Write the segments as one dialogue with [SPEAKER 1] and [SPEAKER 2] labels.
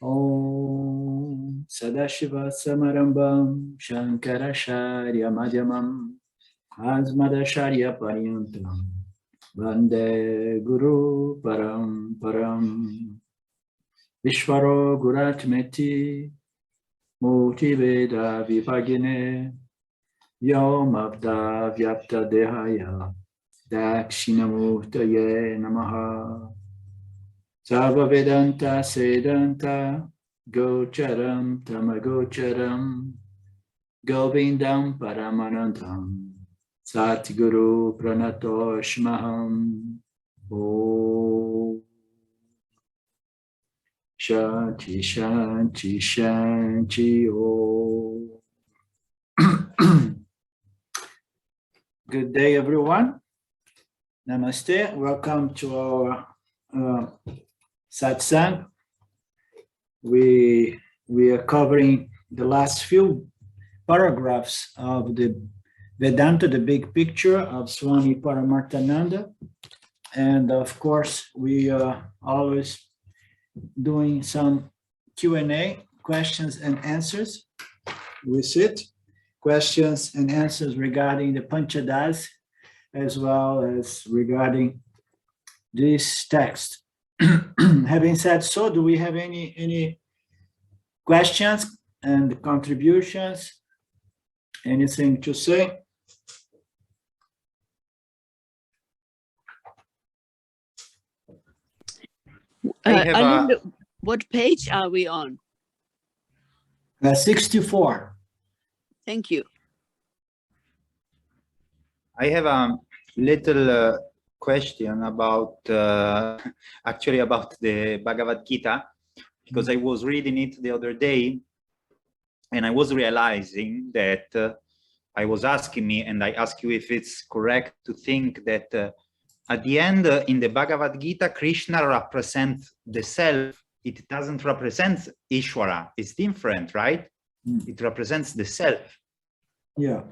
[SPEAKER 1] Om Sadashiva Samarambam Shankaracharya Madhyamam Asmadacharya Paryantam Vande Guru Param Vishvaro Guratmeti Murti Veda Vipagine Yom Abda Vyapta Dehaya Dakshinamurtaye Namaha Sarva Vedanta Sedanta Gocharam Tamagocharam Govindam Paramanandam Satguru Pranatoshmaham Om Shanti Shanti Shanti Om. Good day, everyone. Namaste. Welcome to our Satsang. We are covering the last few paragraphs of the Vedanta, the big picture of Swami Paramarthananda. And of course, we are always doing some Q&A, questions and answers. We sit, questions and answers regarding the Panchadas, as well as regarding this text. Having said so, do we have any questions and contributions? Anything to say?
[SPEAKER 2] What page are we on?
[SPEAKER 1] 64.
[SPEAKER 2] Thank you.
[SPEAKER 3] I have a little question about actually about the Bhagavad Gita, because I was reading it the other day and I was realizing that I was asking me, and I ask you if it's correct to think that at the end in the Bhagavad Gita, Krishna represents the self. It doesn't represent Ishvara. It's different, right? It represents the self.
[SPEAKER 1] Yeah.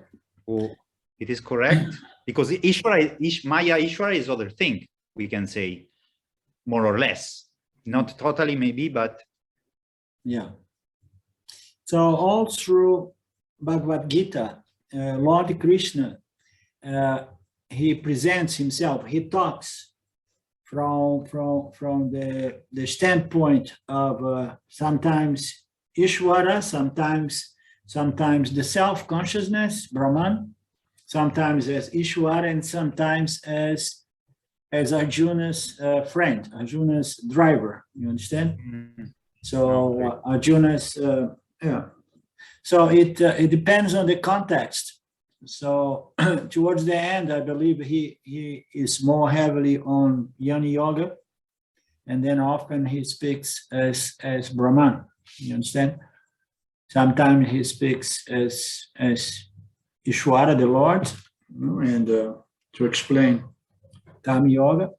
[SPEAKER 3] Oh, it is correct? Because Ishvara, Maya Ishvara is other thing, we can say, more or less. Not totally maybe, but...
[SPEAKER 1] Yeah. So all through Bhagavad Gita, Lord Krishna, he presents himself, he talks from the standpoint of sometimes Ishvara, sometimes the self-consciousness, Brahman, sometimes as Ishvara, and sometimes as Arjuna's friend, Arjuna's driver. You understand?
[SPEAKER 3] Mm-hmm.
[SPEAKER 1] So
[SPEAKER 3] okay.
[SPEAKER 1] Arjuna's, yeah. So it depends on the context. So towards the end, I believe he is more heavily on jnani yoga, and then often he speaks as Brahman. You understand? Sometimes he speaks as Ishvara, the Lord, and to explain Dhamma Yoga,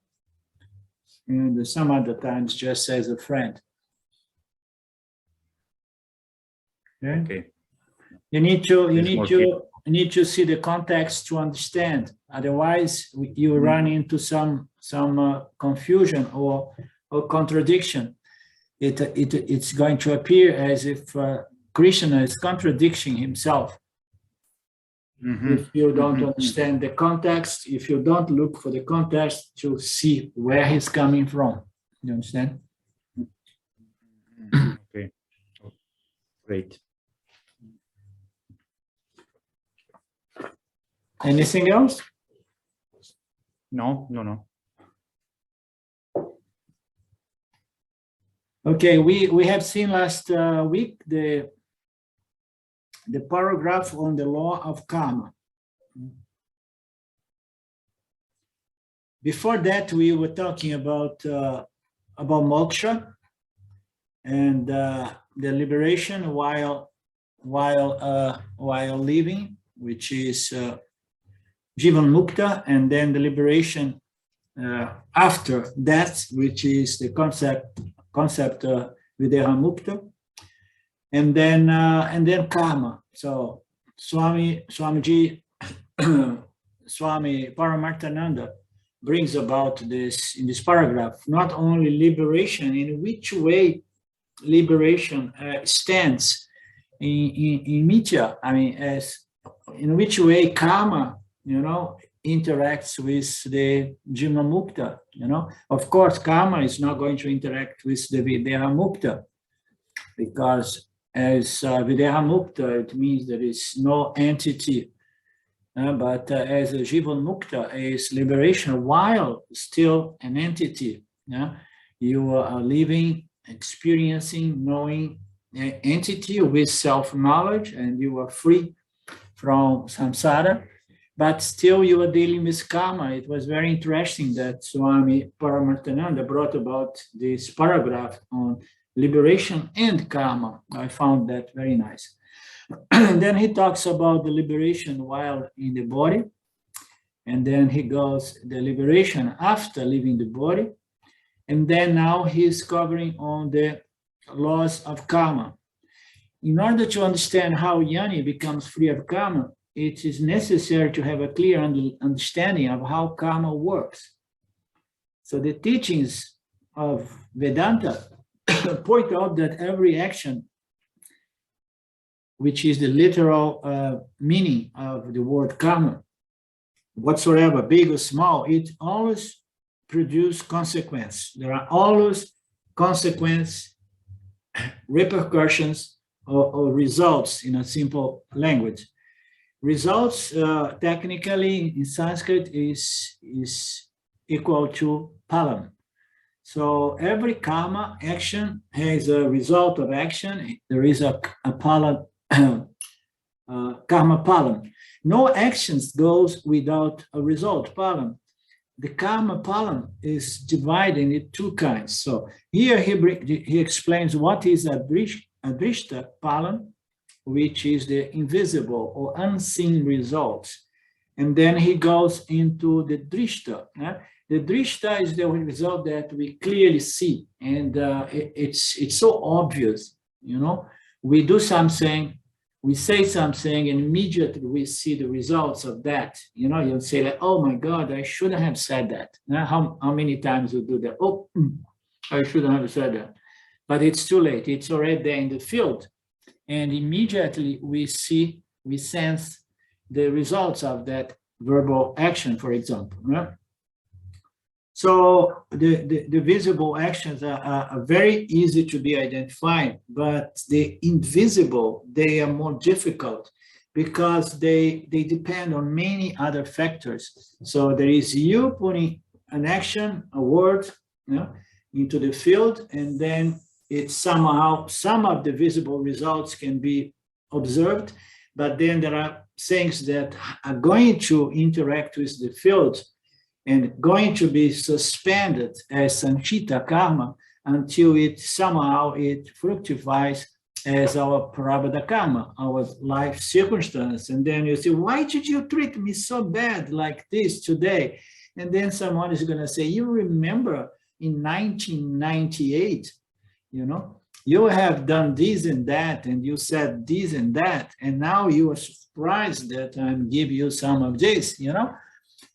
[SPEAKER 1] and some other times just as a friend. Okay.
[SPEAKER 3] Okay.
[SPEAKER 1] You need to see the context to understand. Otherwise, you run into some confusion or contradiction. It's going to appear as if Krishna is contradicting himself. Mm-hmm. If you don't understand the context, if you don't look for the context to see where he's coming from. You understand?
[SPEAKER 3] Okay. Great.
[SPEAKER 1] Anything else?
[SPEAKER 3] No.
[SPEAKER 1] Okay, we have seen last week the paragraph on the law of karma. Before that, we were talking about moksha and the liberation while living, which is Jivan Mukta, and then the liberation after death, which is the concept Videha Mukta, and then karma. So Swamiji Swami Paramarthananda brings about this in this paragraph, not only liberation, in which way liberation stands in Mitya, I mean, as in which way karma, interacts with the Jima Mukta, Of course, karma is not going to interact with the Videha Mukta, because as Videha Mukta, it means there is no entity, but as a Jivan Mukta is liberation while still an entity. You are living, experiencing, knowing an entity with self-knowledge, and you are free from samsara, but still you are dealing with karma. It was very interesting that Swami Paramarthananda brought about this paragraph on liberation and karma. I found that very nice. Then he talks about the liberation while in the body, and then he goes the liberation after leaving the body, and then now he's covering on the laws of karma. In order to understand how jnani becomes free of karma, it is necessary to have a clear understanding of how karma works. So the teachings of Vedanta point out that every action, which is the literal meaning of the word karma, whatsoever, big or small, it always produces consequence. There are always consequence, repercussions, or results in a simple language. Results, technically in Sanskrit, is equal to phalam. So every karma action has a result of action. There is a phalam, karma phalam. No actions goes without a result, phalam. The karma phalam is divided into two kinds. So here he explains what is adrista phalam, which is the invisible or unseen results. And then he goes into the drista. The drista is the result that we clearly see, and it's so obvious, We do something, we say something, and immediately we see the results of that. You'll say like, oh my God, I shouldn't have said that. How many times you do that? Oh, I shouldn't have said that. But it's too late. It's already there in the field. And immediately we sense the results of that verbal action, for example. Right? So the visible actions are very easy to be identified, but the invisible, they are more difficult because they depend on many other factors. So there is you putting an action, a word, into the field, and then it's somehow, some of the visible results can be observed, but then there are things that are going to interact with the field and going to be suspended as sanchita karma until it somehow fructifies as our prarabdha karma, our life circumstance. And then you say, why did you treat me so bad like this today? And then someone is going to say, you remember in 1998, you have done this and that, and you said this and that, and now you are surprised that I'm giving you some of this,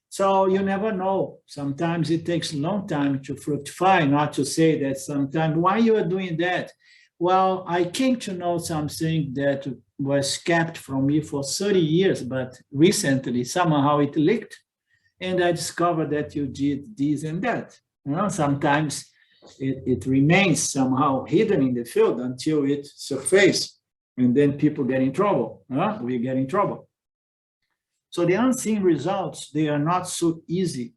[SPEAKER 1] So you never know. Sometimes it takes a long time to fructify, not to say that sometimes, why you are doing that? Well, I came to know something that was kept from me for 30 years, but recently somehow it leaked, and I discovered that you did this and that. Sometimes it remains somehow hidden in the field until it surfaces, and then people get in trouble. We get in trouble. So the unseen results, they are not so easy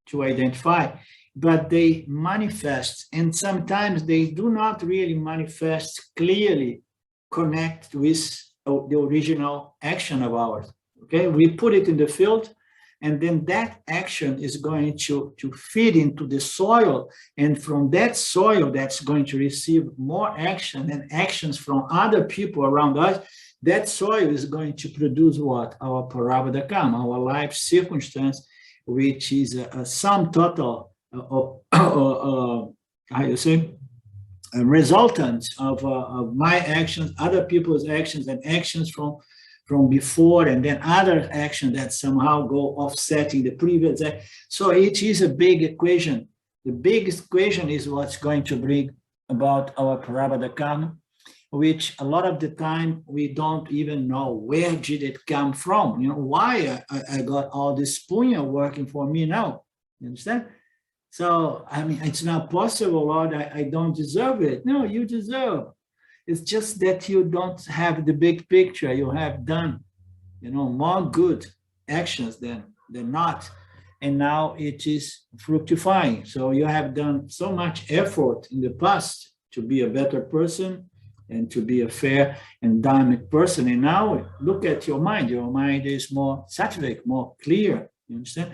[SPEAKER 1] to identify, but they manifest, and sometimes they do not really manifest clearly, connect with the original action of ours. Okay, we put it in the field, and then that action is going to feed into the soil, and from that soil that's going to receive more action and actions from other people around us. That soil is going to produce what? Our prarabdha karma, our life circumstance, which is a sum total a resultant of my actions, other people's actions, and actions from before, and then other actions that somehow go offsetting the previous. So it is a big equation. The big equation is what's going to bring about our prarabdha karma, which a lot of the time we don't even know where did it come from. You know, why I got all this punya working for me now. You understand? So, I mean, it's not possible, Lord, I don't deserve it. No, you deserve. It's just that you don't have the big picture. You have done, you know, more good actions than not. And now it is fructifying. So you have done so much effort in the past to be a better person and to be a fair and dynamic person. And now look at your mind. Your mind is more sattvic, more clear. You understand?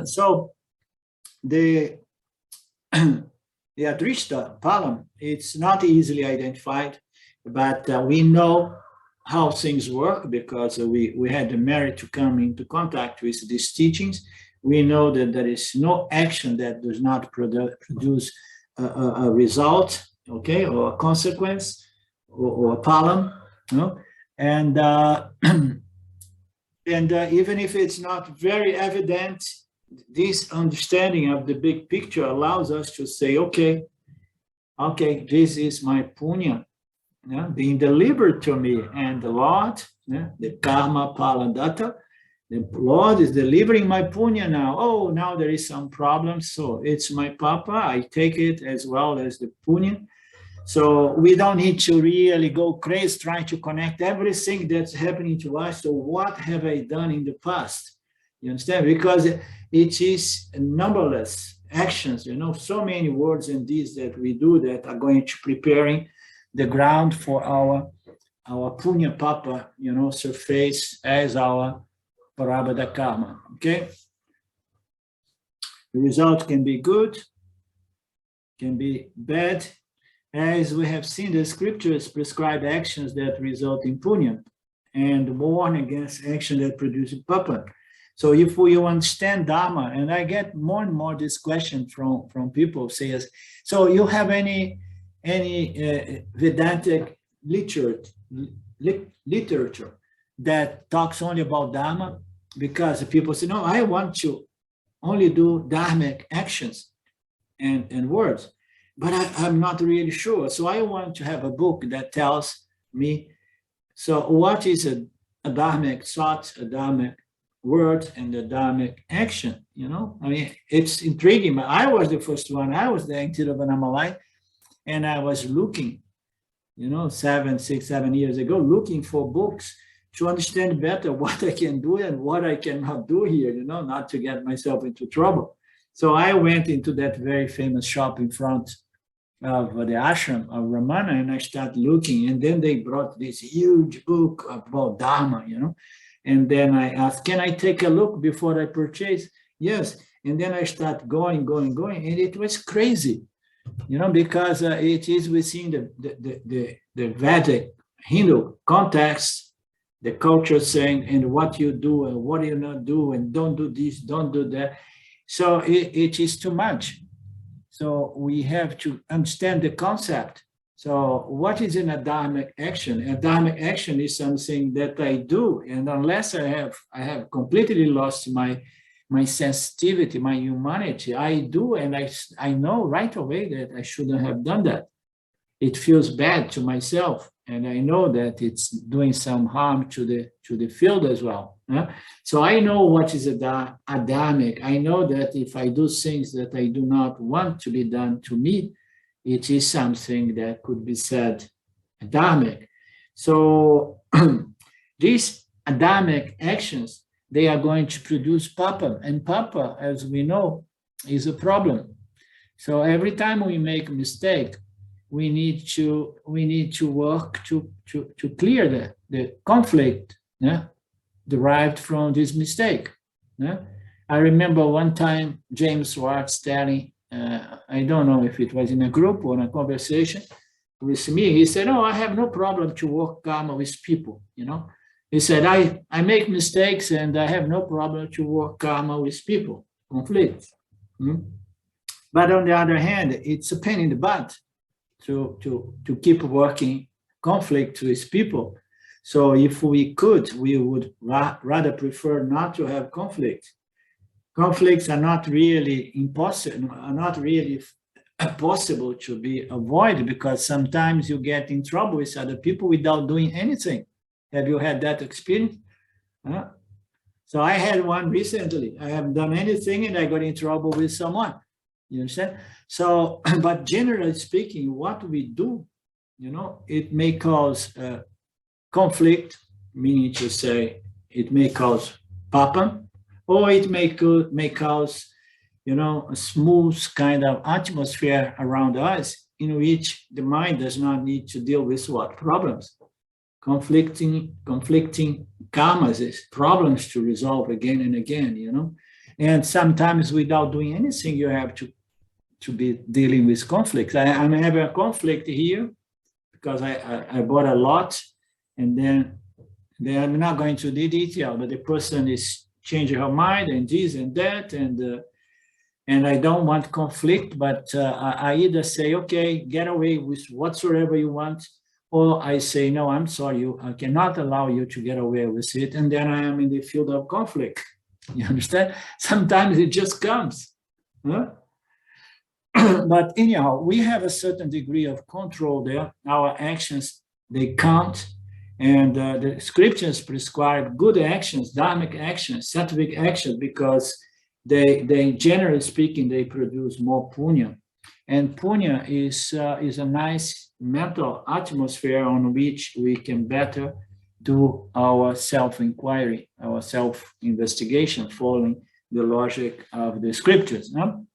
[SPEAKER 1] So the adrista, phalam, it's not easily identified, but we know how things work because we had the merit to come into contact with these teachings. We know that there is no action that does not produce a result, okay, or a consequence, or a phalam, you know? And even if it's not very evident, this understanding of the big picture allows us to say, okay, this is my punya, being delivered to me, and the Lord, the karma paladata, the Lord is delivering my punya now. Oh, now there is some problem, so it's my papa. I take it as well as the punya. So we don't need to really go crazy trying to connect everything that's happening to us. So what have I done in the past? You understand? Because it is numberless actions, you know, so many words and deeds that we do that are going to preparing the ground for our punya papa, you know, surface as our prarabdha karma, okay? The result can be good, can be bad. As we have seen, the scriptures prescribe actions that result in punya and warn against action that produces papam. So if we understand Dharma, and I get more and more this question from people say, so you have any Vedantic literature that talks only about Dharma? Because people say, no, I want to only do Dharmic actions and words, but I'm not really sure. So I want to have a book that tells me, so what is a Dharmic thought, a Dharmic word, and a Dharmic action, you know? I mean, it's intriguing. I was the first one. I was the Antiravanamalai, and I was looking, you know, 7 years ago, looking for books to understand better what I can do and what I cannot do here, you know, not to get myself into trouble. So I went into that very famous shop in front of the ashram of Ramana, and I started looking, and then they brought this huge book about Dharma, you know, and then I asked, can I take a look before I purchase? Yes. And then I start going, and it was crazy, you know, because it is within the Vedic Hindu context, the culture saying, and what you do and what you not do, and don't do this, don't do that. So it is too much. So we have to understand the concept. So what is an Adamic action? Adamic action is something that I do, and unless I have completely lost my sensitivity, my humanity, I do, and I know right away that I shouldn't have done that. It feels bad to myself, and I know that it's doing some harm to the field as well. So I know what is Adamic. I know that if I do things that I do not want to be done to me, it is something that could be said Adamic. So these Adamic actions, they are going to produce papam, and papa, as we know, is a problem. So every time we make a mistake, we need to work to clear the conflict derived from this mistake. I remember one time James Schwartz telling, I don't know if it was in a group or in a conversation with me, he said, oh, I have no problem to work karma with people, you know. He said, I make mistakes and I have no problem to work karma with people, conflict. But on the other hand, it's a pain in the butt to keep working conflict with people. So if we could, we would rather prefer not to have conflict. Conflicts are not really impossible, are not really possible to be avoided, because sometimes you get in trouble with other people without doing anything. Have you had that experience? So I had one recently. I haven't done anything and I got in trouble with someone. You understand? So, but generally speaking, what we do, it may cause conflict, meaning to say it may cause papam, or it may cause, a smooth kind of atmosphere around us in which the mind does not need to deal with what? Problems. Conflicting karmas is problems to resolve again and again, and sometimes without doing anything, you have to be dealing with conflicts. I'm having a conflict here because I bought a lot, and then I'm not going to the detail, but the person is changing her mind and this and that, and I don't want conflict, but I either say, okay, get away with whatsoever you want, or I say, no, I'm sorry, I cannot allow you to get away with it, and then I am in the field of conflict. You understand? Sometimes it just comes. Huh? But anyhow, we have a certain degree of control there. Our actions, they count, and the scriptures prescribe good actions, dharmic actions, sattvic actions, because they generally speaking, they produce more punyam. And punyam is a nice mental atmosphere on which we can better do our self-inquiry, our self-investigation, following the logic of the scriptures. No?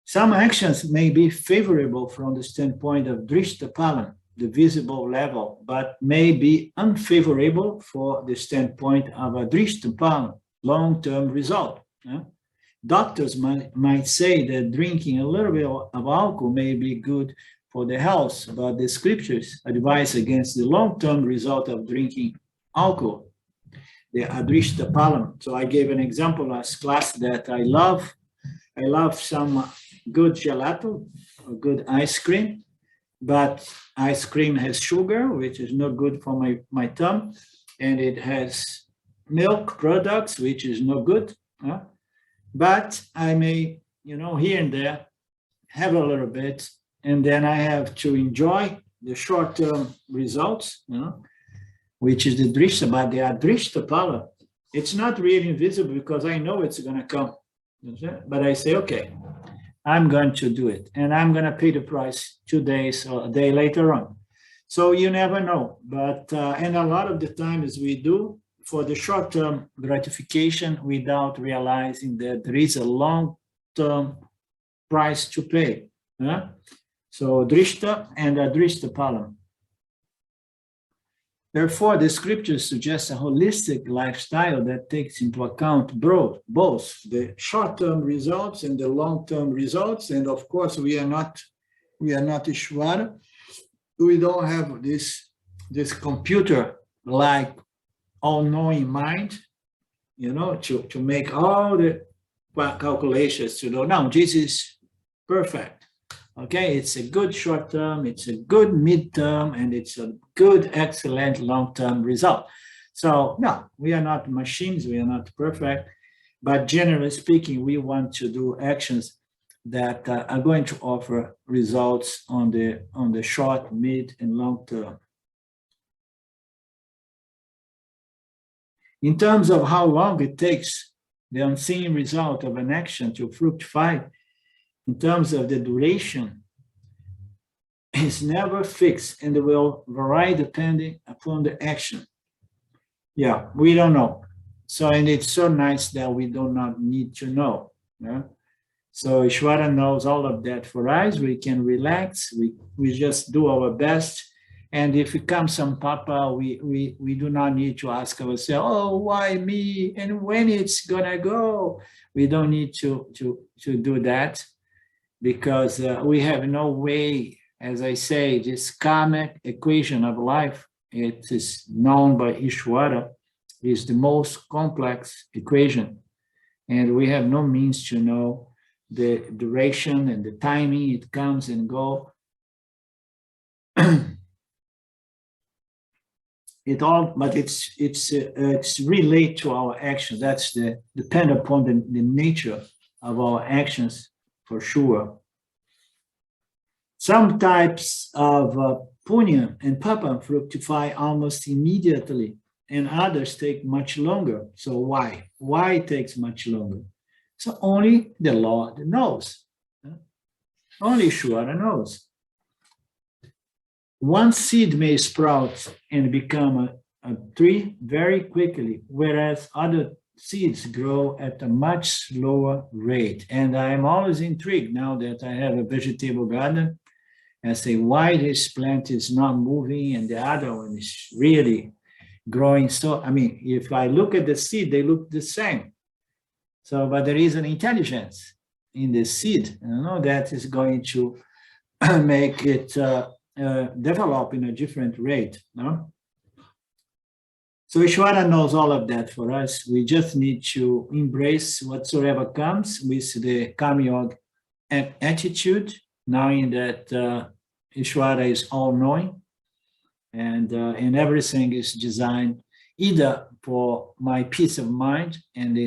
[SPEAKER 1] Some actions may be favorable from the standpoint of drista phalam, the visible level, but may be unfavorable for the standpoint of adrista phalam, long-term result. Doctors might say that drinking a little bit of alcohol may be good for the health, but the scriptures advise against the long-term result of drinking alcohol, the adrista phalam. So I gave an example last class that I love some good gelato, or good ice cream, but ice cream has sugar, which is not good for my tongue, and it has milk products, which is no good. But I may, here and there, have a little bit, and then I have to enjoy the short-term results, which is the drista. But the adrista phalam, it's not really invisible because I know it's going to come. But I say, okay, I'm going to do it, and I'm going to pay the price 2 days or a day later on. So you never know. But and a lot of the times we do for the short-term gratification without realizing that there is a long-term price to pay. So drista and adrista phalam. Therefore, the scriptures suggest a holistic lifestyle that takes into account both the short-term results and the long-term results. And of course, we are not Ishvara. We don't have this computer like all-knowing mind, to make all the calculations to know, no, this is perfect. Okay, it's a good short term, it's a good midterm, and it's a good, excellent long-term result. So no, we are not machines, we are not perfect, but generally speaking, we want to do actions that are going to offer results on the short, mid, and long term. In terms of how long it takes the unseen result of an action to fructify, in terms of the duration, is never fixed and will vary depending upon the action. Yeah, we don't know. So, and it's so nice that we do not need to know. So Ishvara knows all of that for us. We can relax. We just do our best. And if it comes some papa, we do not need to ask ourselves, oh, why me? And when it's gonna go? We don't need to do that, because we have no way, as I say, this karmic equation of life, it is known by Ishvara, is the most complex equation. And we have no means to know the duration and the timing it comes and goes. But it's related to our actions. That's depend upon the nature of our actions, for sure. Some types of punyam and papam fructify almost immediately, and others take much longer. So why? Why it takes much longer? So only the Lord knows. Only Ishvara knows. One seed may sprout and become a tree very quickly, whereas other seeds grow at a much slower rate. And I'm always intrigued now that I have a vegetable garden. I say, why this plant is not moving and the other one is really growing. So, I mean, if I look at the seed, they look the same. So, but there is an intelligence in the seed, that is going to make it develop in a different rate. No? So Ishvara knows all of that for us. We just need to embrace whatsoever comes with the Karma attitude, knowing that Ishvara is all-knowing, and everything is designed either for my peace of mind, and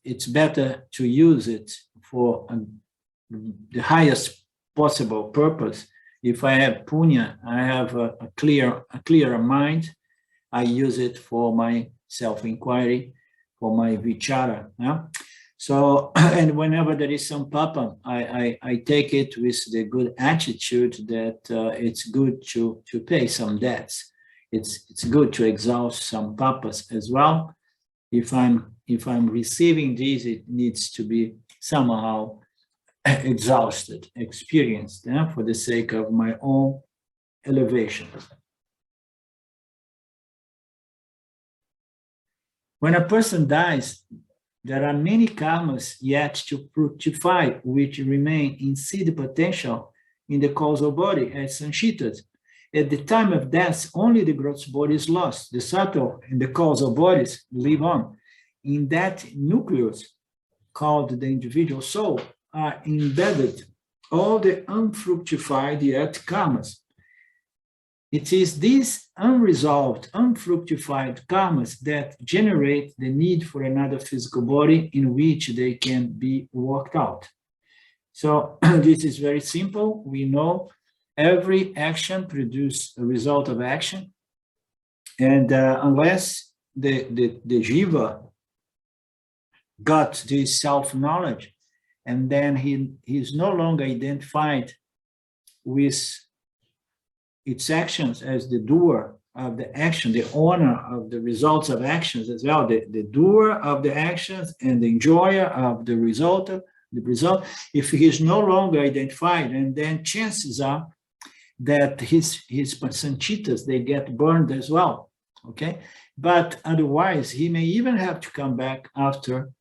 [SPEAKER 1] it's better to use it for the highest possible purpose. If I have punya, I have a clearer mind. I use it for my self-inquiry, for my vichara. Yeah? So, and whenever there is some papam, I take it with the good attitude that it's good to pay some debts. It's good to exhaust some papas as well. If I'm receiving these, it needs to be somehow exhausted, experienced, for the sake of my own elevation. When a person dies, there are many karmas yet to fructify, which remain in seed potential in the causal body as sanchitas. At the time of death, only the gross body is lost. The subtle and the causal bodies live on. In that nucleus, called the individual soul, are embedded all the unfructified yet karmas. It is these unresolved, unfructified karmas that generate the need for another physical body in which they can be worked out. So this is very simple. We know every action produces a result of action. And unless the jiva got this self-knowledge, and then he's no longer identified with its actions as the doer of the action, the owner of the results of actions as well, the doer of the actions and the enjoyer of the result. If he is no longer identified, and then chances are that his sanchitas, they get burned as well, okay? But otherwise, he may even have to come back after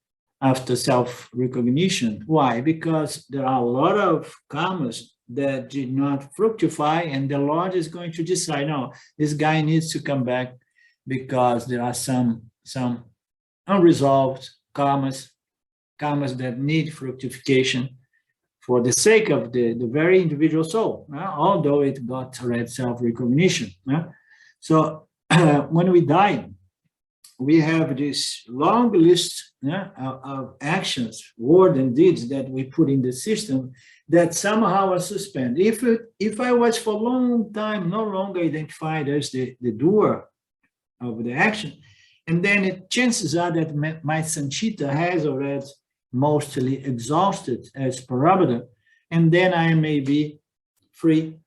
[SPEAKER 1] self-recognition. Why? Because there are a lot of karmas that did not fructify, and the Lord is going to decide, no, this guy needs to come back because there are some unresolved karmas that need fructification for the sake of the very individual soul, although it got red self-recognition. So when we die, we have this long list of actions, words and deeds that we put in the system that somehow are suspended. If I was for a long time no longer identified as the doer of the action, and then chances are that my sanchita has already mostly exhausted as parabada, and then I may be free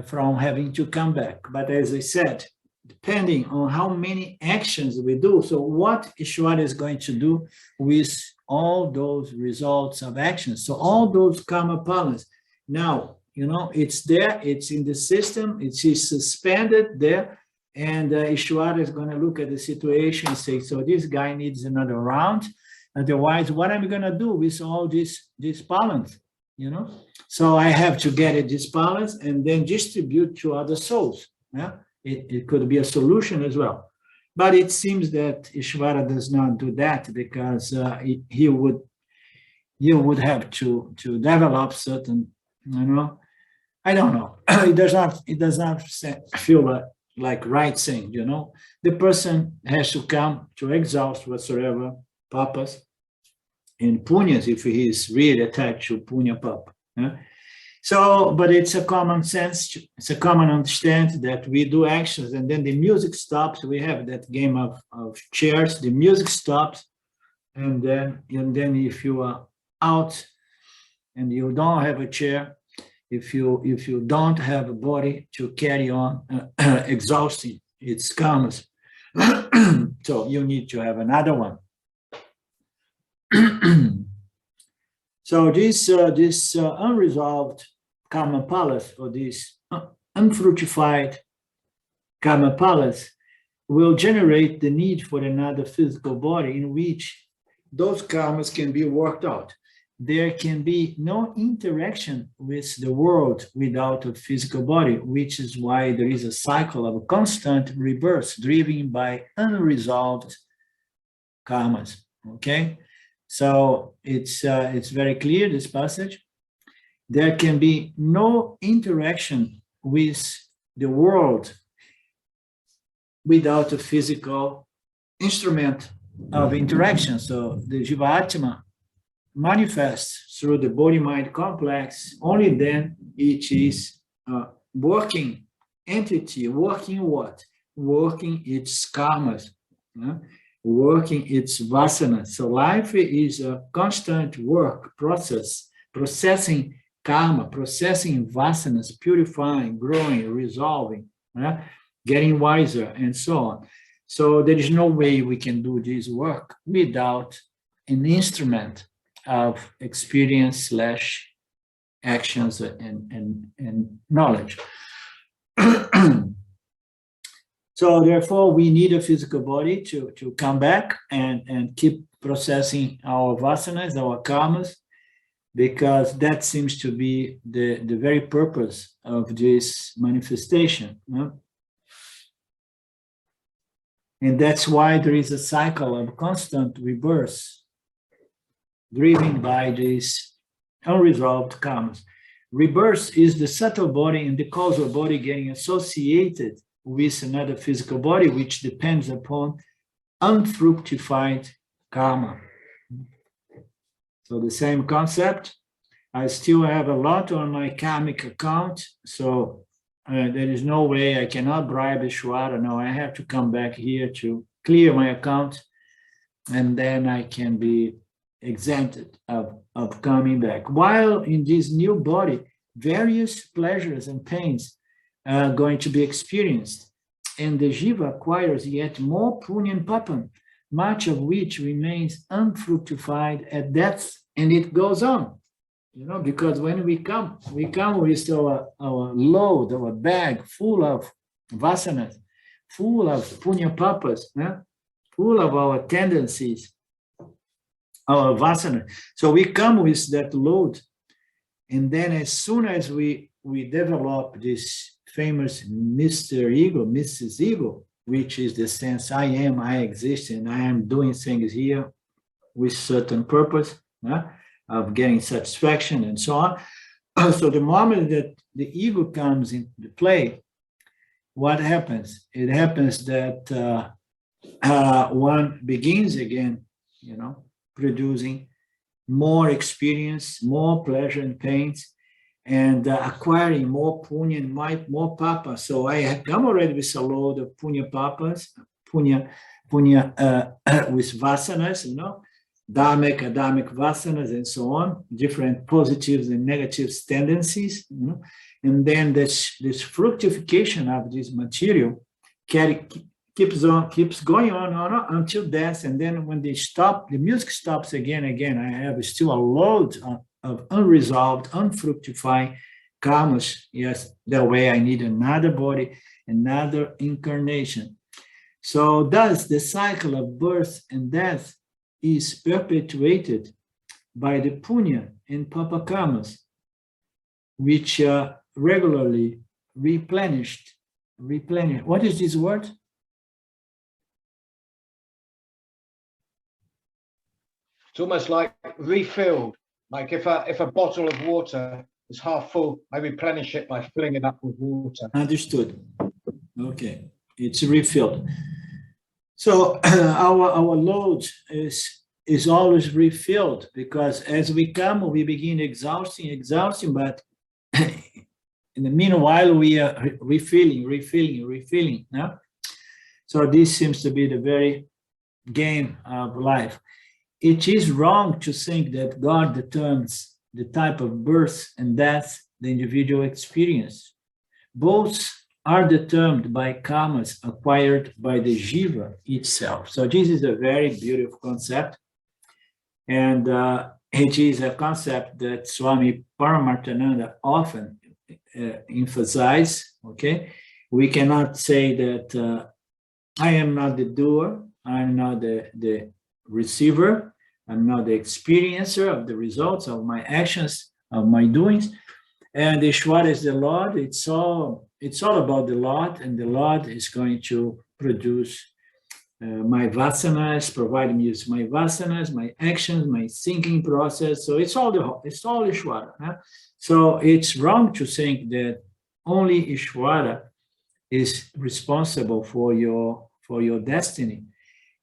[SPEAKER 1] from having to come back. But as I said, depending on how many actions we do, so what Ishvara is going to do with all those results of actions, so all those karma phalas. Now, it's there, it's in the system, it's suspended there, and Ishvara is going to look at the situation and say, so this guy needs another round, otherwise what am I going to do with all this balance, So I have to get it this balance and then distribute to other souls. It could be a solution as well. But it seems that Ishvara does not do that because he would have to develop certain, I don't know. It does not feel like right thing, The person has to come to exhaust whatsoever purpose, punyas if he is really attached to punya papa. So, but it's a common sense, it's a common understanding that we do actions and then the music stops. We have that game of chairs, the music stops, and then if you are out and you don't have a chair, if you don't have a body to carry on exhausting its karmas, so you need to have another one. So this unresolved karma palace, or this unfructified karma palace, will generate the need for another physical body in which those karmas can be worked out. There can be no interaction with the world without a physical body, which is why there is a cycle of a constant rebirth driven by unresolved karmas. Okay, so it's very clear, this passage. There can be no interaction with the world without a physical instrument of interaction. So the Jiva-Atma manifests through the body-mind complex, only then it is a working entity. Working what? Working its karmas, working its vasanas. So life is a constant work process, processing karma, processing vasanas, purifying, growing, resolving, getting wiser, and so on. So there is no way we can do this work without an instrument of experience / actions and knowledge. So therefore, we need a physical body to come back and keep processing our vasanas, our karmas, because that seems to be the very purpose of this manifestation. And that's why there is a cycle of constant rebirth driven by these unresolved karmas. Rebirth is the subtle body and the causal body getting associated with another physical body, which depends upon unfructified karma. So the same concept. I still have a lot on my karmic account, so there is no way I cannot bribe Ishwara. No, I have to come back here to clear my account, and then I can be exempted of coming back. While in this new body, various pleasures and pains are going to be experienced, and the jiva acquires yet more punya and papam, much of which remains unfructified at death, and it goes on. Because when we come with our load, our bag full of vasanas, full of punya papas, full of our tendencies, our vasana. So we come with that load, and then as soon as we develop this famous Mr. Ego, Mrs. Ego, which is the sense I am, I exist, and I am doing things here with certain purpose, of getting satisfaction and so on. So the moment that the ego comes into play, what happens? It happens that one begins again, producing more experience, more pleasure and pains, and acquiring more punya and more papa. So I come already with a load of punya papas, punya with vasanas, dharmic, adharmic vasanas, and so on, different positives and negatives tendencies, and then this fructification of this material keeps going on until death, and then when they stop, the music stops again. I have still a load of unresolved, unfructified karmas. Yes, that way I need another body, another incarnation. So thus the cycle of birth and death is perpetuated by the punya and papa karmas, which are regularly replenished. What is this word?
[SPEAKER 4] It's almost like refilled. Like if a bottle of water is half full, I replenish it by filling it up with water.
[SPEAKER 1] Understood. Okay, it's refilled. So our load is is always refilled, because as we come, we begin exhausting, but in the meanwhile, we are refilling. No? So this seems to be the very game of life. It is wrong to think that God determines the type of birth and death the individual experience. Both are determined by karmas acquired by the jiva itself. So this is a very beautiful concept. And it is a concept that Swami Paramarthananda often emphasizes, okay? We cannot say that I am not the doer, I'm not the receiver, I'm not the experiencer of the results of my actions, of my doings. And Ishvara is the Lord. It's all about the Lord, and the Lord is going to produce my vasanas, provide me with my vasanas, my actions, my thinking process. So it's all Ishvara. Huh? So it's wrong to think that only Ishvara is responsible for your destiny.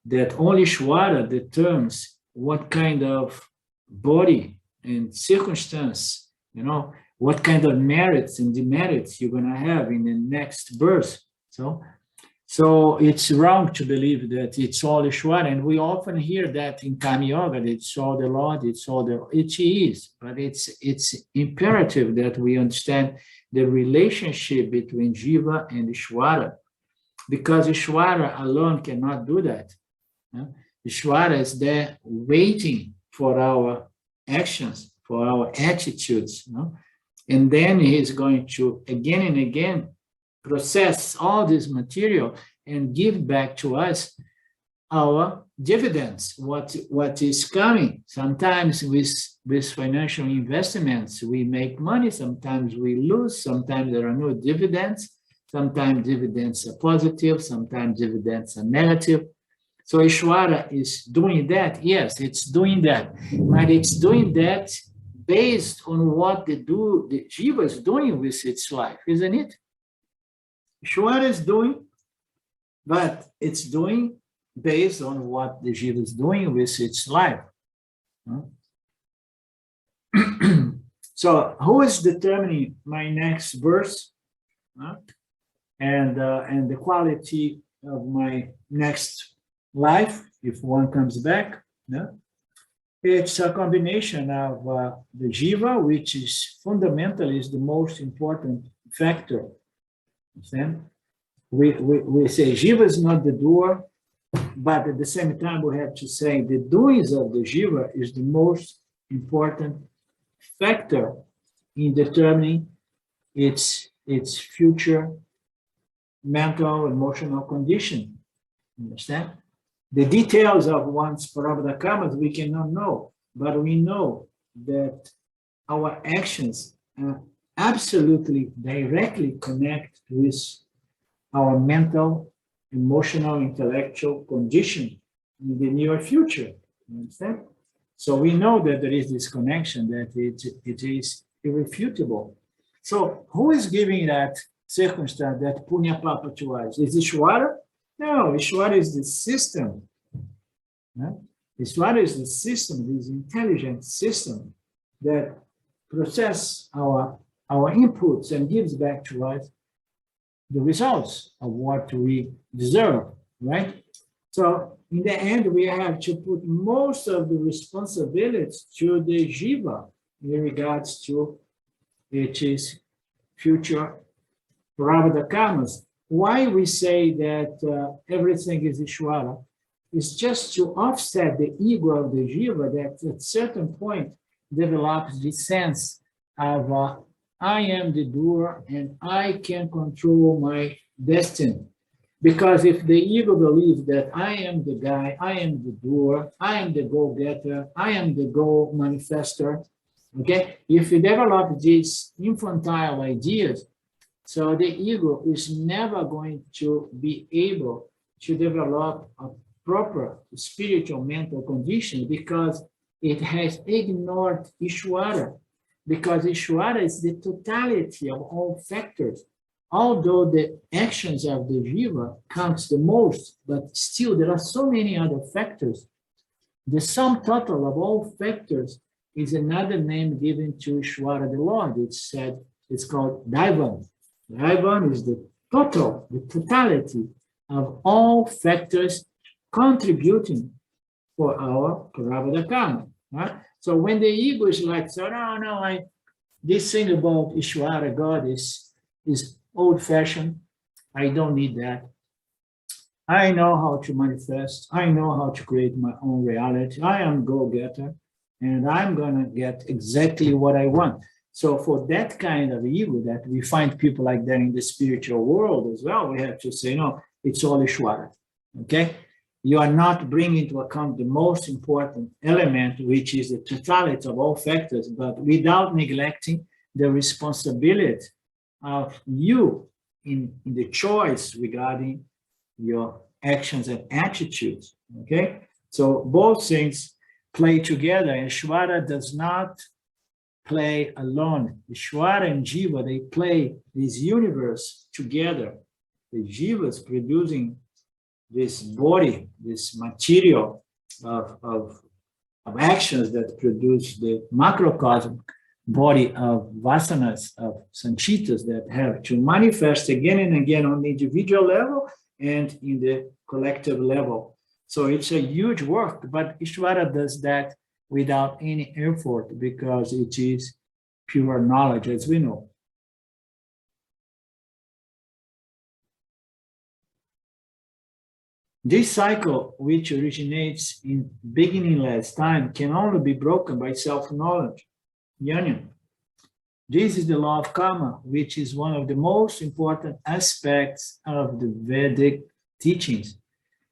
[SPEAKER 1] That only Ishvara determines what kind of body and circumstance, what kind of merits and demerits you're going to have in the next birth. So it's wrong to believe that it's all Ishvara, and we often hear that in Kama Yoga, that it's all the Lord, it is, but it's imperative that we understand the relationship between Jiva and Ishvara, because Ishvara alone cannot do that. Ishvara is there waiting for our actions, for our attitudes, and then he's going to again and again process all this material and give back to us our dividends, what is coming. Sometimes with financial investments, we make money, sometimes we lose, sometimes there are no dividends, sometimes dividends are positive, sometimes dividends are negative. So Ishvara is doing that. Yes, it's doing that, but it's doing that based on what the Jiva is doing with its life, isn't it? Ishvara is doing, but it's doing based on what the Jiva is doing with its life. So who is determining my next birth and the quality of my next life, if one comes back? It's a combination of the Jiva, which is fundamentally is the most important factor. Understand? We say Jiva is not the doer, but at the same time we have to say the doings of the Jiva is the most important factor in determining its future mental, emotional condition. Understand? The details of one's prarabdha karmas we cannot know, but we know that our actions absolutely directly connect with our mental, emotional, intellectual condition in the near future. You understand? So we know that there is this connection, that it is irrefutable. So who is giving that circumstance, that punya papa to us? Is Ishvara? No, Ishvara is the system. Ishvara is the system, this intelligent system that processes our inputs and gives back to us the results of what we deserve, right? So in the end, we have to put most of the responsibilities to the Jiva in regards to its future prarabdha karmas. Why we say that everything is Ishvara is just to offset the ego of the Jiva that at certain point develops the sense of I am the doer and I can control my destiny. Because if the ego believes that I am the guy, I am the doer, I am the go-getter, I am the goal manifester, okay? If you develop these infantile ideas, so the ego is never going to be able to develop a proper spiritual mental condition because it has ignored Ishvara. Because Ishvara is the totality of all factors. Although the actions of the Jiva counts the most, but still there are so many other factors The sum total of all factors is another name given to Ishvara, the Lord. It's said, it's called Daivan. Daivan is the total, the totality of all factors contributing for our Prarabdha karma. Right? So when the ego is like, so no, this thing about Ishvara, God, is old-fashioned. I don't need that. I know how to manifest. I know how to create my own reality. I am go-getter, and I'm going to get exactly what I want. So for that kind of ego that we find people like that in the spiritual world as well, we have to say, no, it's all Ishvara, okay? You are not bringing into account the most important element, which is the totality of all factors, but without neglecting the responsibility of you in the choice regarding your actions and attitudes, okay? So both things play together, and Ishvara does not play alone. Ishvara and Jiva, they play this universe together. The Jiva is producing this body, this material of actions that produce the macrocosm body of vasanas, of sanchitas that have to manifest again and again on the individual level and in the collective level. So it's a huge work, but Ishvara does that without any effort because it is pure knowledge, as we know. This cycle, which originates in beginningless time, can only be broken by self-knowledge, jnani. This is the law of karma, which is one of the most important aspects of the Vedic teachings.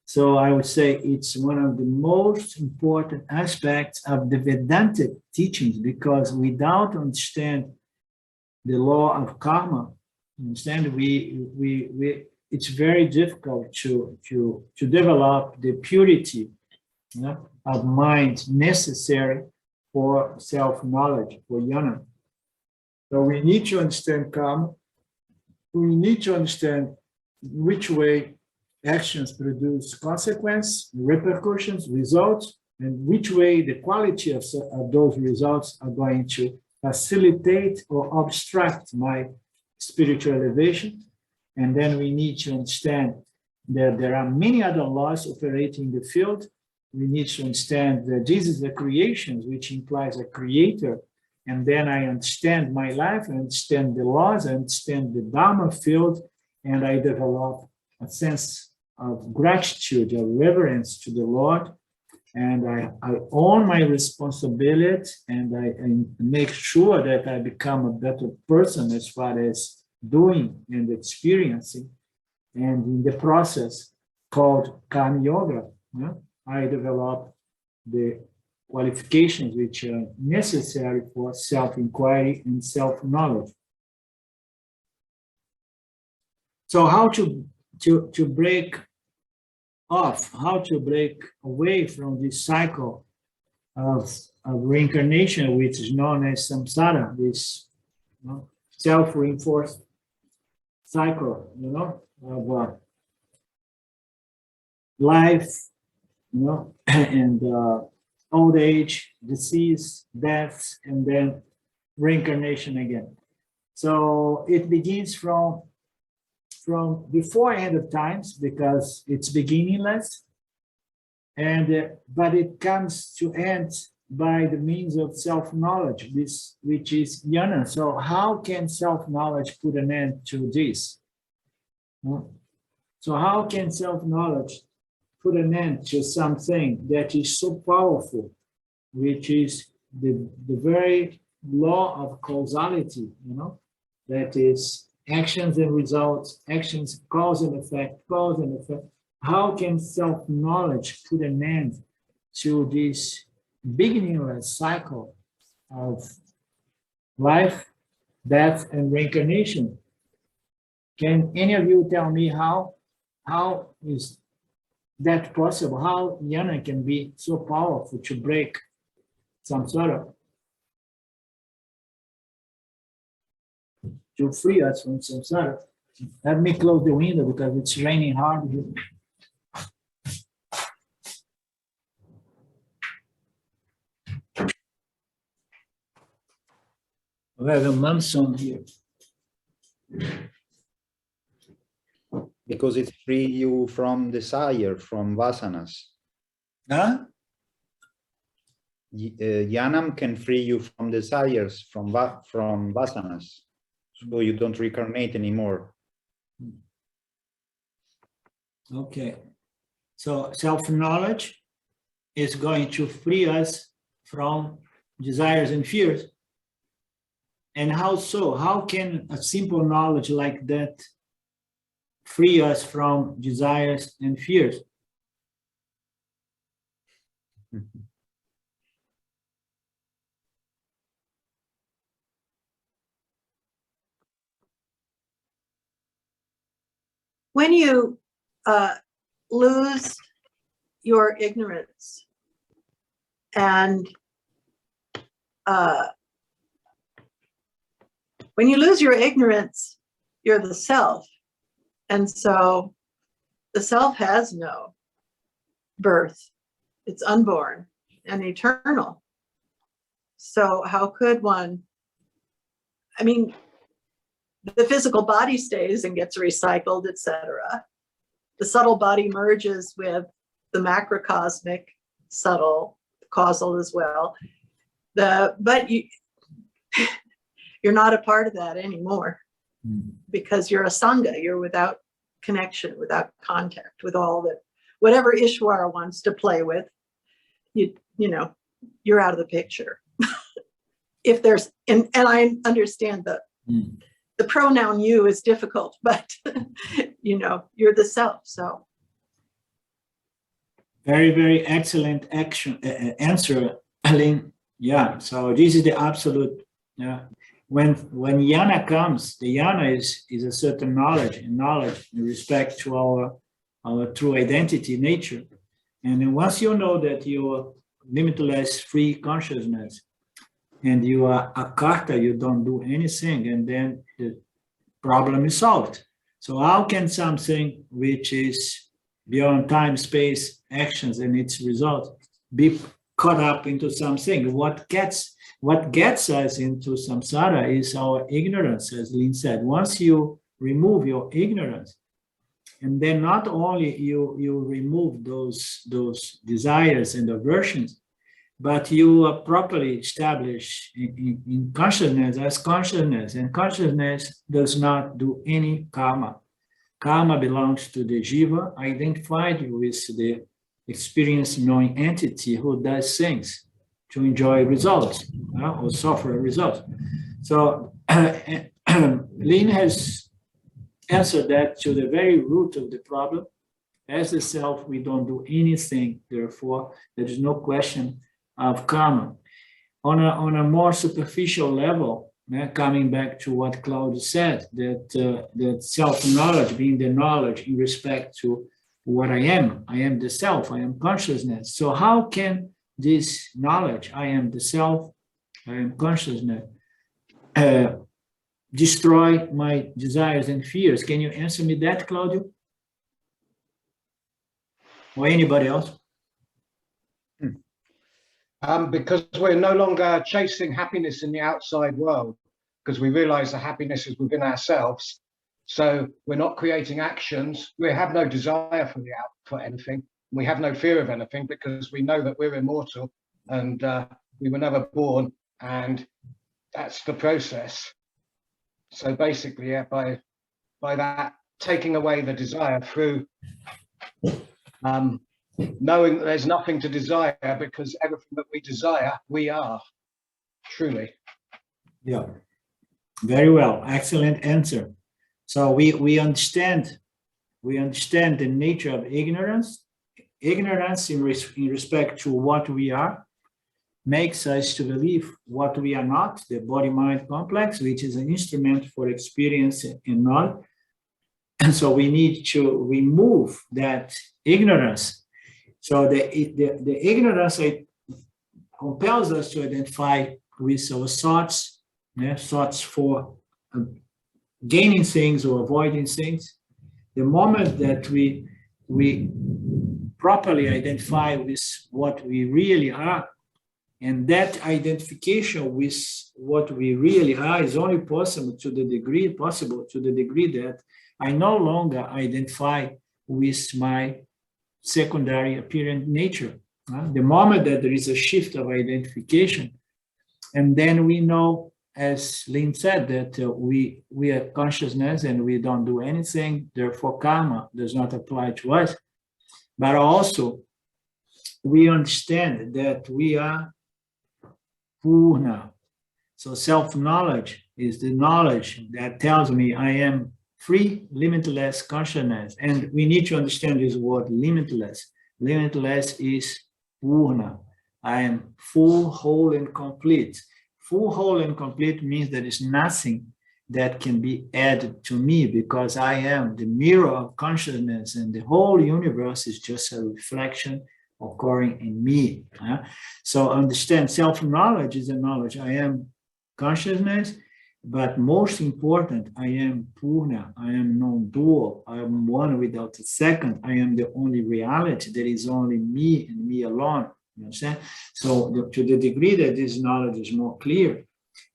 [SPEAKER 1] So I would say it's one of the most important aspects of the Vedanta teachings, because without understanding the law of karma, understand, it's very difficult to develop the purity, you know, of mind necessary for self-knowledge, for jnana. So we need to understand karma. We need to understand which way actions produce consequence, repercussions, results, and which way the quality of those results are going to facilitate or obstruct my spiritual elevation. And then we need to understand that there are many other laws operating in the field. We need to understand that this is a creation, which implies a creator. And then I understand my life, I understand the laws, I understand the Dharma field, and I develop a sense of gratitude, of reverence to the Lord. And I own my responsibility, and I make sure that I become a better person as far as doing and experiencing. And in the process called Karma Yoga, I develop the qualifications which are necessary for self-inquiry and self-knowledge. So how to break off, how to break away from this cycle of reincarnation, which is known as samsara, this self-reinforced cycle, of life, and old age, disease, death, and then reincarnation again. So it begins from before end of times, because it's beginningless, and but it comes to end by the means of self-knowledge, which is jnana. So how can self-knowledge put an end to this? So how can self-knowledge put an end to something that is so powerful, which is the very law of causality, that is actions and results, actions, cause and effect, cause and effect. How can self-knowledge put an end to this beginningless cycle of life, death, and reincarnation? Can any of you tell me how is that possible? How jnana can be so powerful to break samsara, to free us from samsara? Let me close the window because it's raining hard here. We have a monsoon here.
[SPEAKER 3] Because it free you from desire, from vasanas.
[SPEAKER 1] Huh?
[SPEAKER 3] Jnanam can free you from desires, from vasanas, so you don't reincarnate anymore.
[SPEAKER 1] Okay. So self-knowledge is going to free us from desires and fears. And how so? How can a simple knowledge like that free us from desires and fears?
[SPEAKER 5] When you lose your ignorance and when you lose your ignorance, you're the self. And so the self has no birth. It's unborn and eternal. So how could one, I mean, the physical body stays and gets recycled, etc. The subtle body merges with the macrocosmic, subtle, causal as well. But you're not a part of that anymore because you're a sangha. You're without connection, without contact with all that, whatever Ishwara wants to play with, you know, you're out of the picture. If there's, and I understand the pronoun you is difficult, but you know, you're the self. So
[SPEAKER 1] very, very excellent answer, Aline. Yeah, so this is the absolute, yeah. When jnana comes, the jnana is a certain knowledge in respect to our true identity, nature. And then once you know that you are limitless free consciousness and you are akarta, you don't do anything, and then the problem is solved. So how can something which is beyond time, space, actions, and its results be caught up into something? What gets us into samsara is our ignorance, as Lynn said. Once you remove your ignorance, and then not only you remove those desires and aversions, but you are properly established in consciousness as consciousness, and consciousness does not do any karma. Karma belongs to the jiva identified with the experience knowing entity who does things to enjoy results or suffer results. So Lynn has answered that to the very root of the problem. As the self, we don't do anything, therefore there is no question of karma. On a more superficial level, coming back to what Claudio said, that self-knowledge being the knowledge in respect to what I am the self, I am consciousness. So how can this knowledge, I am the self, I am consciousness, destroy my desires and fears? Can you answer me that, Claudio? Or anybody else?
[SPEAKER 4] Because we're no longer chasing happiness in the outside world, because we realize the happiness is within ourselves. So we're not creating actions. We have no desire for anything. We have no fear of anything because we know that we're immortal and we were never born, and that's the process. So basically, yeah, by that taking away the desire through knowing that there's nothing to desire, because everything that we desire, we are truly.
[SPEAKER 1] Yeah, very well, excellent answer. So we understand the nature of ignorance. Ignorance in respect to what we are makes us to believe what we are not, the body-mind complex, which is an instrument for experience and knowledge. And so we need to remove that ignorance. So the ignorance compels us to identify with our thoughts, thoughts for gaining things or avoiding things. The moment that we properly identify with what we really are, And that identification with what we really are is only possible to the degree that I no longer identify with my secondary apparent nature. The moment that there is a shift of identification, and then we know, as Lynn said, that we are consciousness and we don't do anything, therefore karma does not apply to us. But also, we understand that we are Purna. So self-knowledge is the knowledge that tells me I am free, limitless consciousness. And we need to understand this word limitless. Limitless is Purna. I am full, whole, and complete. Full, whole, and complete means there is nothing that can be added to me because I am the mirror of consciousness and the whole universe is just a reflection occurring in me. So understand self-knowledge is a knowledge. I am consciousness, but most important, I am Purna. I am non-dual. I am one without a second. I am the only reality. There is only me and me alone. You understand? So to the degree that this knowledge is more clear,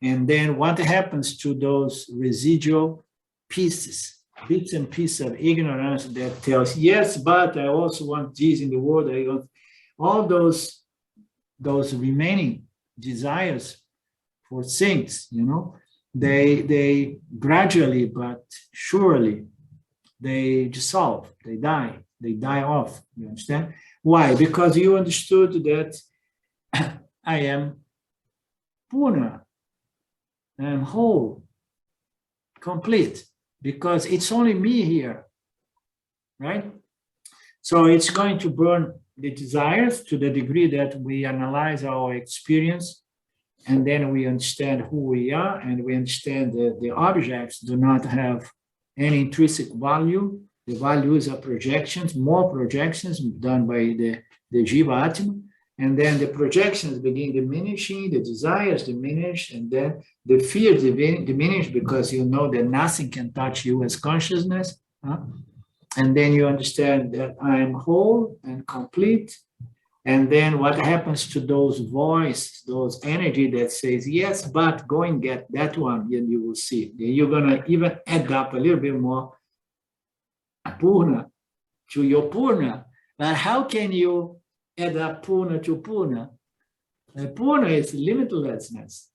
[SPEAKER 1] and then what happens to those residual pieces, bits and pieces of ignorance that tells, yes, but I also want this in the world. I want all those remaining desires for things, they gradually but surely they dissolve, they die off. You understand? Why? Because you understood that I am Purna, I am whole, complete, because it's only me here, right? So it's going to burn the desires to the degree that we analyze our experience, and then we understand who we are, and we understand that the objects do not have any intrinsic value. The values are projections, more projections done by the Jiva Atma, and then the projections begin diminishing, the desires diminish, and then the fear diminish because you know that nothing can touch you as consciousness. And then you understand that I am whole and complete. And then what happens to those voice, those energy that says, yes, but go and get that one, and you will see. You're going to even add up a little bit more Purna to your Purna. But how can you add up Purna to Purna? Purna is limitlessness.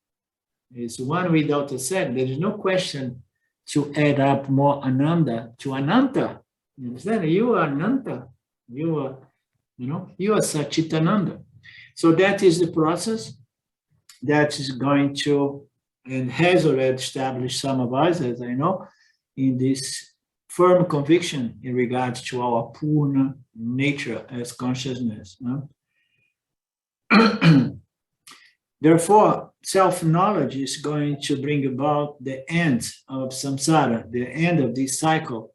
[SPEAKER 1] It's one without a second. There is no question to add up more Ananda to Ananta. You understand? You are Ananta. You are Satchitananda. So that is the process that is going to, and has already established some of us, as I know, in this firm conviction in regards to our Purna nature as consciousness. Therefore, self-knowledge is going to bring about the end of samsara, the end of this cycle.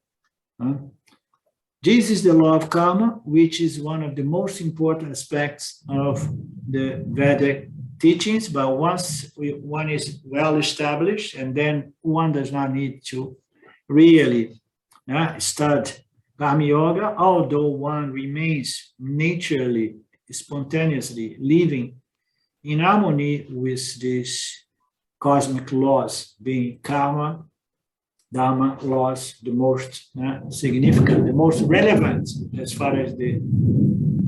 [SPEAKER 1] This is the law of karma, which is one of the most important aspects of the Vedic teachings. But once one is well established, and then one does not need to really start karma yoga, although one remains naturally, spontaneously living in harmony with these cosmic laws, being karma, dharma laws, the most significant, the most relevant as far as the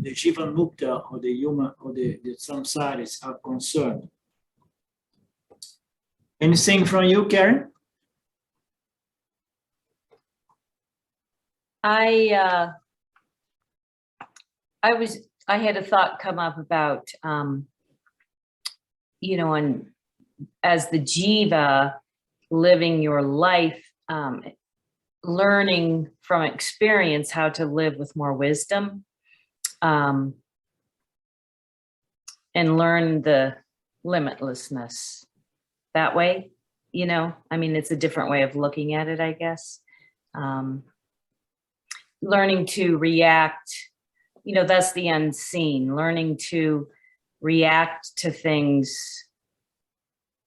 [SPEAKER 1] Jivan Mukta or the human or the samsaris are concerned. Anything from you, Karen?
[SPEAKER 6] I had a thought come up about, as the jiva living your life, learning from experience how to live with more wisdom, and learn the limitlessness that way. It's a different way of looking at it, I guess. Learning to react, that's the unseen, learning to react to things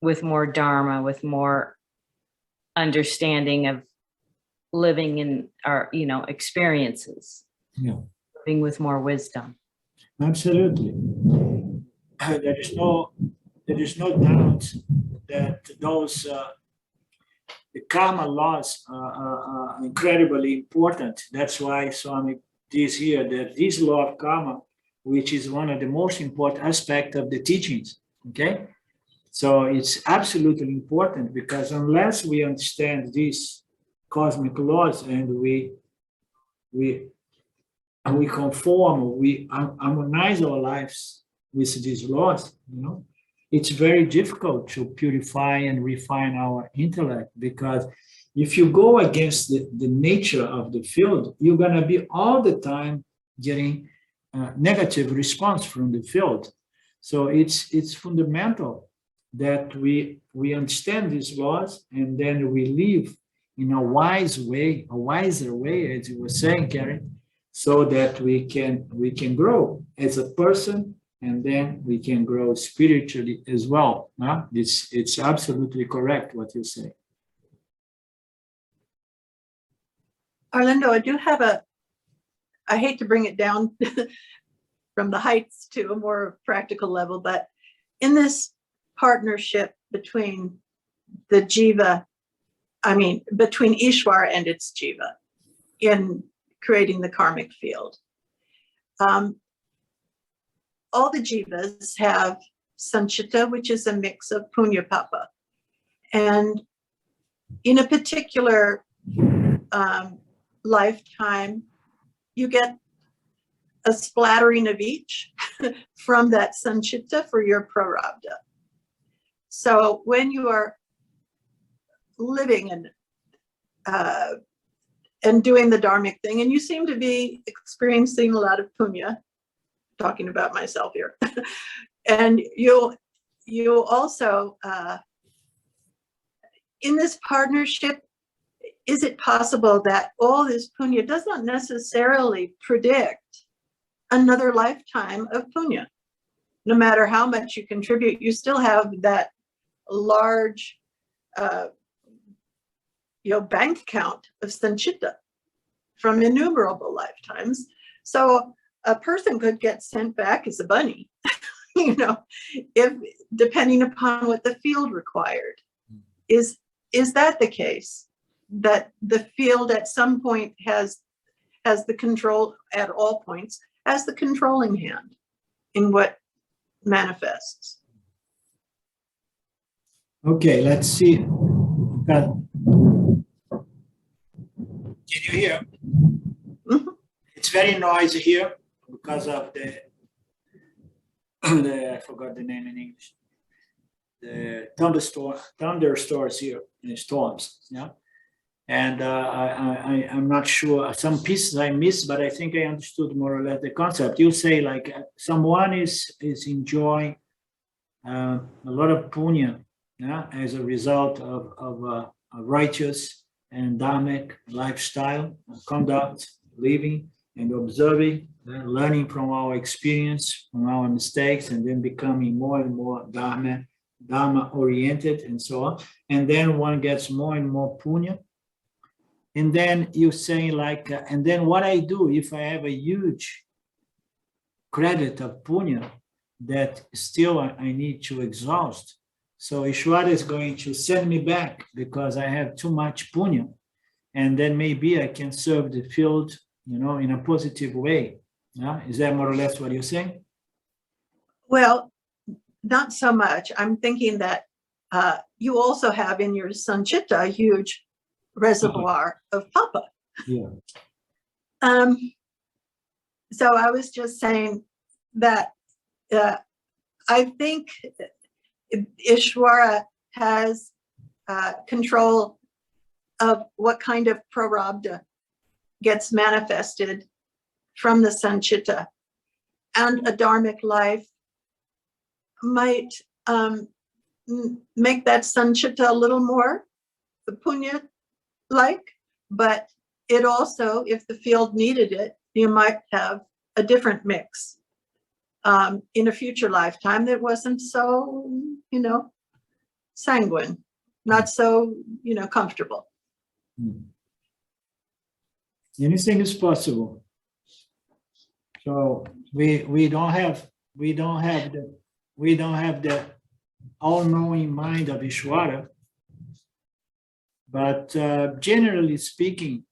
[SPEAKER 6] with more dharma, with more understanding of living in our, experiences.
[SPEAKER 1] Yeah.
[SPEAKER 6] Living with more wisdom.
[SPEAKER 1] Absolutely. there is no doubt that those the karma laws are incredibly important. That's why Swami is here, that this law of karma, which is one of the most important aspects of the teachings, okay? So it's absolutely important, because unless we understand these cosmic laws and we conform, we harmonize our lives with these laws, it's very difficult to purify and refine our intellect, because if you go against the nature of the field, you're going to be all the time getting negative response from the field. So it's fundamental that we understand these laws, and then we live in a wiser way, as you were saying, Karen, so that we can grow as a person, and then we can grow spiritually as well. It's absolutely correct what you say.
[SPEAKER 5] Orlando, I do have I hate to bring it down from the heights to a more practical level, but in this partnership between the jiva, between Ishvara and its jiva in creating the karmic field, all the jivas have sanchita, which is a mix of punya papa. And in a particular lifetime, you get a splattering of each from that sanchita for your prarabdha. So when you are living and doing the dharmic thing, and you seem to be experiencing a lot of punya, talking about myself here, and you also, in this partnership, is it possible that all this punya does not necessarily predict another lifetime of punya? No matter how much you contribute, you still have that large bank account of sanchita from innumerable lifetimes. So a person could get sent back as a bunny, if depending upon what the field required. Is that the case? That the field at some point has the control, at all points, has the controlling hand in what manifests?
[SPEAKER 1] Okay, let's see. Can you hear?
[SPEAKER 5] Mhm.
[SPEAKER 1] It's very noisy here because of the I forgot the name in English. The thunderstorms here in storms. Yeah. And I'm not sure, some pieces I missed, but I think I understood more or less the concept. You say like someone is enjoying a lot of punya, as a result of a righteous and dharmic lifestyle, conduct, living and observing, learning from our experience, from our mistakes, and then becoming more and more dharma oriented and so on. And then one gets more and more punya. And then you say like, and then what I do if I have a huge credit of punya that still I need to exhaust. So Ishvara is going to send me back because I have too much punya. And then maybe I can serve the field, in a positive way. Yeah? Is that more or less what you're saying?
[SPEAKER 5] Well, not so much. I'm thinking that you also have in your sanchita a huge reservoir of papa.
[SPEAKER 1] Yeah.
[SPEAKER 5] So I was just saying that I think Ishvara has control of what kind of prarabdha gets manifested from the sanchita, and a dharmic life might make that sanchita a little more the punya like, but it also, if the field needed it, you might have a different mix in a future lifetime that wasn't so, sanguine, not so, comfortable.
[SPEAKER 1] Anything is possible. So we don't have the we don't have the all-knowing mind of Ishvara, but generally speaking,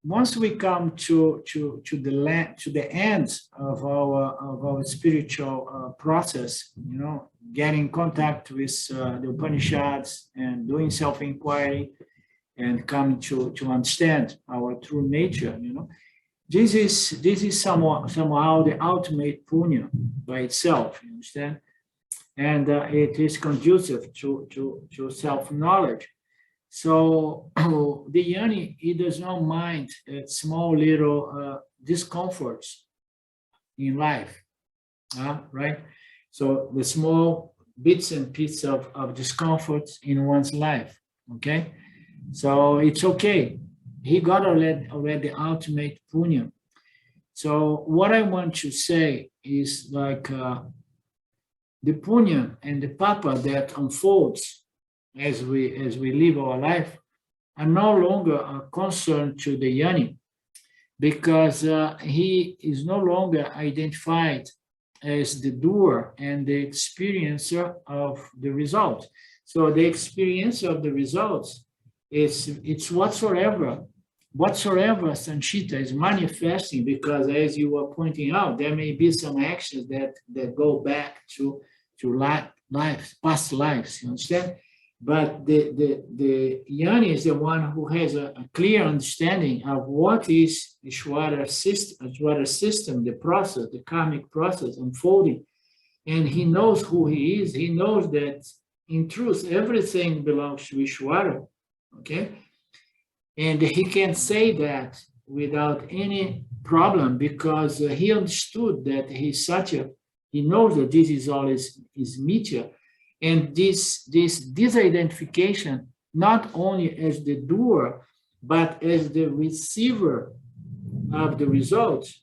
[SPEAKER 1] once we come to the end of our spiritual process, you know, getting contact with the Upanishads and doing self-inquiry and coming to understand our true nature, you know, this is somehow the ultimate punya by itself, you understand, and it is conducive to self-knowledge. So the jnani, he does not mind small little discomforts in life, right? So the small bits and pieces of discomforts in one's life, okay? So it's okay. He got already the ultimate punya. So what I want to say is like the punya and the papa that unfolds as we live our life are no longer a concern to the jnani, because he is no longer identified as the doer and the experiencer of the result. So the experience of the results it's whatsoever Sanchita is manifesting, because as you were pointing out, there may be some actions that go back to life, past lives, you understand? But the jnani is the one who has a clear understanding of what is Ishvara system, the process, the karmic process unfolding. And he knows who he is. He knows that in truth, everything belongs to Ishvara, okay? And he can say that without any problem, because he understood that he's Satya. He knows that this is all is Mithya. And this identification, not only as the doer, but as the receiver of the results,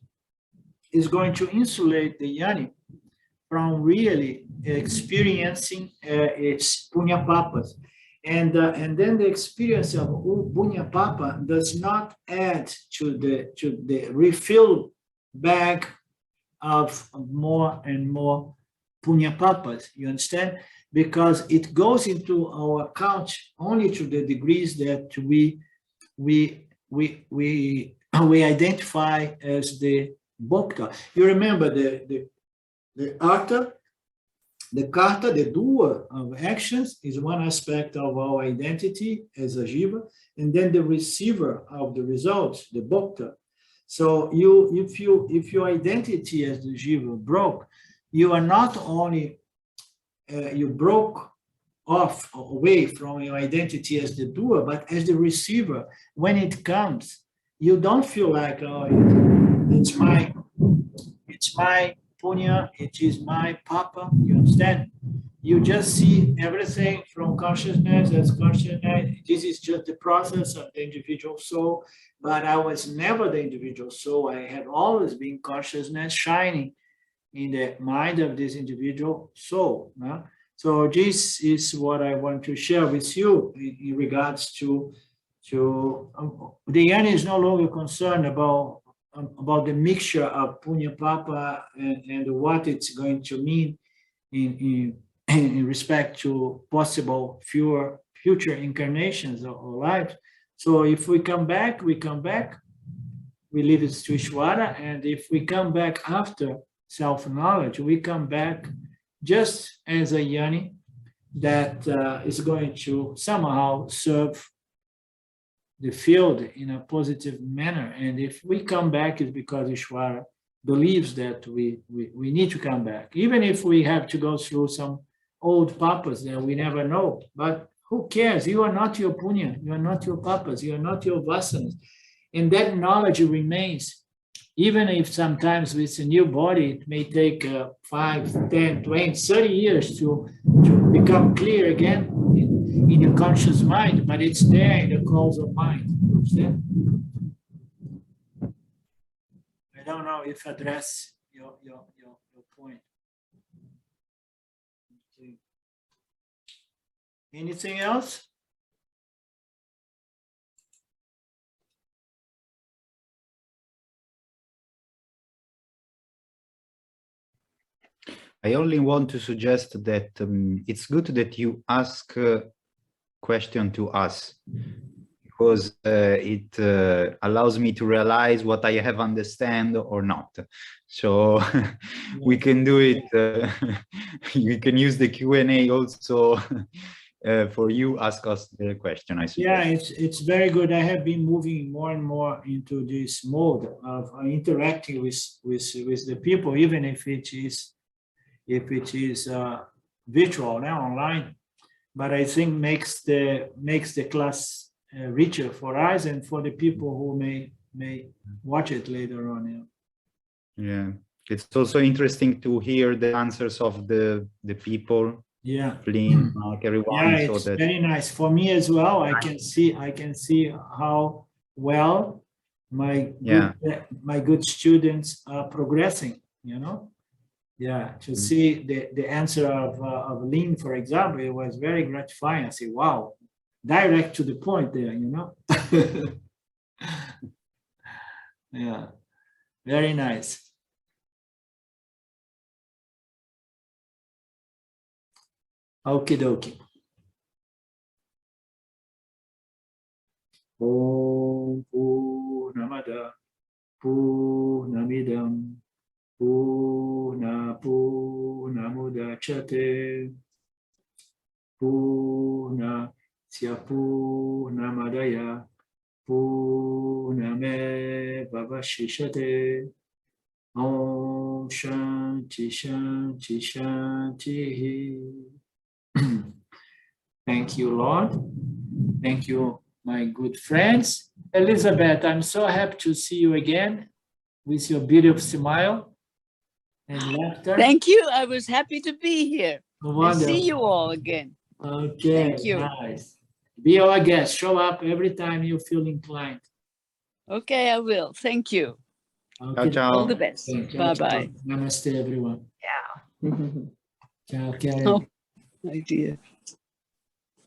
[SPEAKER 1] is going to insulate the jnani from really experiencing its punya papas. And then the experience of punya papa does not add to the refill bag of more and more punya papas, you understand? Because it goes into our account only to the degrees that we identify as the bhokta. You remember the artha, the karta, the doer of actions is one aspect of our identity as a jiva, and then the receiver of the results, the bhokta. So if your identity as the jiva broke, you are not only you broke off away from your identity as the doer, but as the receiver. When it comes, you don't feel like, oh, it's my punya, it is my papa, you understand? You just see everything from consciousness as consciousness. This is just the process of the individual soul, but I was never the individual soul. I had always been consciousness shining in the mind of this individual soul. So this is what I want to share with you in regards to the jnani is no longer concerned about the mixture of punya papa and what it's going to mean in respect to possible future incarnations or lives. So if we come back, we leave it to Ishvara, and if we come back after self-knowledge, we come back just as a jnani that is going to somehow serve the field in a positive manner. And if we come back, it's because Ishvara believes that we need to come back, even if we have to go through some old papas that we never know. But who cares? You are not your punya, you are not your papas, you are not your vasanas. And that knowledge remains. Even if sometimes with a new body, it may take 5, 10, 20, 30 years to become clear again in your conscious mind, but it's there in the causal mind. Understand? I don't know if I address your point. Okay. Anything else?
[SPEAKER 3] I only want to suggest that it's good that you ask a question to us, because it allows me to realize what I have understand or not. So we can do it. You can use the Q&A also for you. Ask us the question, I suggest.
[SPEAKER 1] Yeah, it's very good. I have been moving more and more into this mode of interacting with the people, even if it is virtual now, online. But I think makes the class richer for us and for the people who may watch it later on.
[SPEAKER 3] Yeah, it's also interesting to hear the answers of the people.
[SPEAKER 1] Yeah.
[SPEAKER 3] Flynn, Mark, everyone.
[SPEAKER 1] Yeah,
[SPEAKER 3] so
[SPEAKER 1] it's
[SPEAKER 3] that
[SPEAKER 1] very nice for me as well. I can see how well my good students are progressing. Yeah, to see the answer of Lynn, for example, it was very gratifying. I say, wow, direct to the point there. Yeah, very nice. Okie dokie. Om Purnamada Purnamidam Purnamudachyate Purnasya Purnamadaya Purnamevavashishate. Om Shanti Shanti Shanti. Thank you, Lord. Thank you, my good friends. Elizabeth, I'm so happy to see you again with your beautiful smile and laughter.
[SPEAKER 2] Thank you. I was happy to be here.
[SPEAKER 1] Wonderful.
[SPEAKER 2] And see you all again.
[SPEAKER 1] Okay,
[SPEAKER 2] Thank you.
[SPEAKER 1] nice. Be our guest. Show up every time you feel inclined.
[SPEAKER 2] Okay, I will. Thank you.
[SPEAKER 1] Okay.
[SPEAKER 3] Ciao,
[SPEAKER 2] All
[SPEAKER 3] ciao.
[SPEAKER 2] the best.
[SPEAKER 1] Ciao, ciao.
[SPEAKER 2] Bye-bye.
[SPEAKER 1] Namaste, everyone.
[SPEAKER 6] Yeah.
[SPEAKER 1] Ciao, Karen.
[SPEAKER 2] Oh, my dear.